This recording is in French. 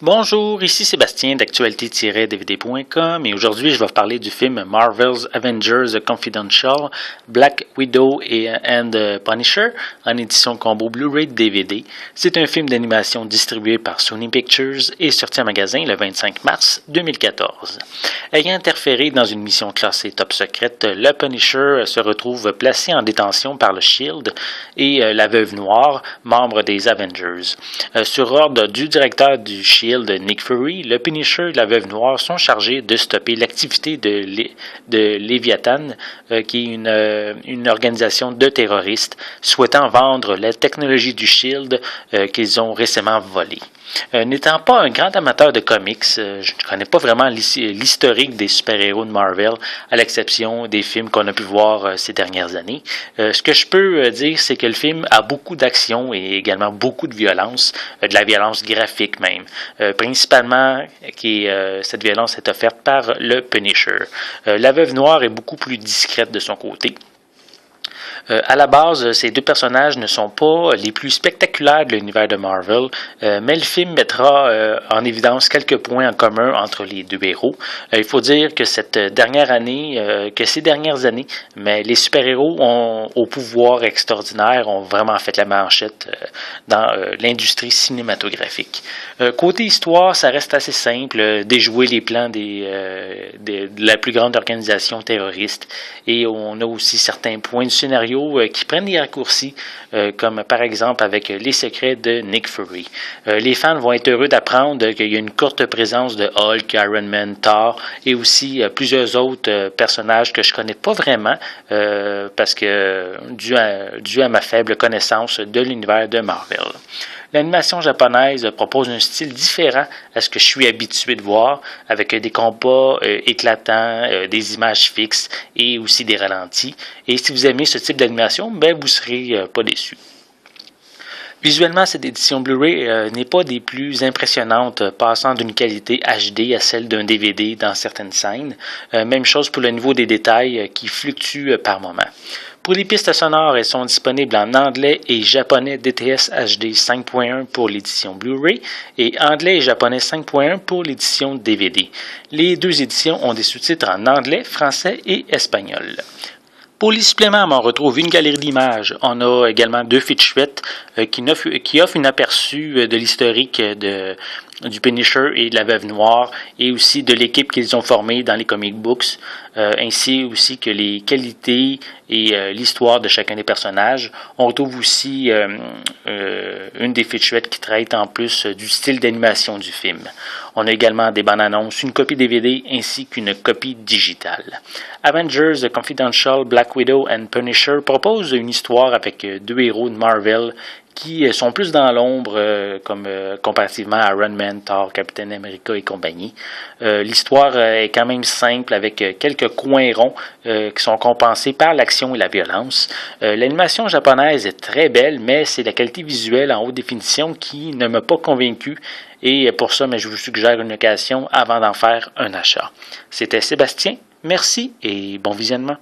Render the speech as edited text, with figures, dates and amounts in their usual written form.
Bonjour, ici Sébastien d'actualité-dvd.com et aujourd'hui je vais vous parler du film Marvel's Avengers Confidential, Black Widow and Punisher en édition combo Blu-ray DVD. C'est un film d'animation distribué par Sony Pictures et sorti en magasin le 25 mars 2014. Ayant interféré dans une mission classée top secrète, le Punisher se retrouve placé en détention par le Shield et la Veuve Noire, membre des Avengers. Sur ordre du directeur du Shield, Nick Fury, le Punisher et la Veuve Noire sont chargés de stopper l'activité de Léviathan, qui est une organisation de terroristes souhaitant vendre la technologie du Shield qu'ils ont récemment volée. N'étant pas un grand amateur de comics, je ne connais pas vraiment l'historique des super-héros de Marvel, à l'exception des films qu'on a pu voir ces dernières années. Ce que je peux dire, c'est que le film a beaucoup d'action et également beaucoup de violence, de la violence graphique même. Principalement, cette violence est offerte par le Punisher. La Veuve Noire est beaucoup plus discrète de son côté. À la base, ces deux personnages ne sont pas les plus spectaculaires de l'univers de Marvel, mais le film mettra en évidence quelques points en commun entre les deux héros. Il faut dire que ces dernières années, mais les super-héros au pouvoir extraordinaire ont vraiment fait la manchette dans l'industrie cinématographique. Côté histoire, ça reste assez simple, déjouer les plans de la plus grande organisation terroriste, et on a aussi certains points du scénario qui prennent des raccourcis, comme par exemple avec les secrets de Nick Fury. Les fans vont être heureux d'apprendre qu'il y a une courte présence de Hulk, Iron Man, Thor et aussi plusieurs autres personnages que je ne connais pas vraiment parce que dû à ma faible connaissance de l'univers de Marvel. L'animation japonaise propose un style différent à ce que je suis habitué de voir, avec des combats éclatants, des images fixes et aussi des ralentis. Et si vous aimez ce type d'animation, ben vous ne serez pas déçus. Visuellement, cette édition Blu-ray n'est pas des plus impressionnantes, passant d'une qualité HD à celle d'un DVD dans certaines scènes. Même chose pour le niveau des détails qui fluctue par moment. Pour les pistes sonores, elles sont disponibles en anglais et japonais DTS HD 5.1 pour l'édition Blu-ray et anglais et japonais 5.1 pour l'édition DVD. Les deux éditions ont des sous-titres en anglais, français et espagnol. Pour les suppléments, on retrouve une galerie d'images. On a également deux featurettes qui offrent un aperçu de l'historique du Punisher et de la Veuve Noire et aussi de l'équipe qu'ils ont formée dans les comic books, ainsi aussi que les qualités et l'histoire de chacun des personnages. On retrouve aussi une des featurettes qui traite en plus du style d'animation du film. On a également des bandes annonces, une copie DVD ainsi qu'une copie digitale. Avengers Confidential, Black Widow and Punisher propose une histoire avec deux héros de Marvel qui sont plus dans l'ombre comparativement à Iron Man, Thor, Captain America et compagnie. L'histoire est quand même simple avec quelques coins ronds qui sont compensés par l'action et la violence. L'animation japonaise est très belle, mais c'est la qualité visuelle en haute définition qui ne m'a pas convaincu. Et pour ça, je vous suggère une location avant d'en faire un achat. C'était Sébastien, merci et bon visionnement.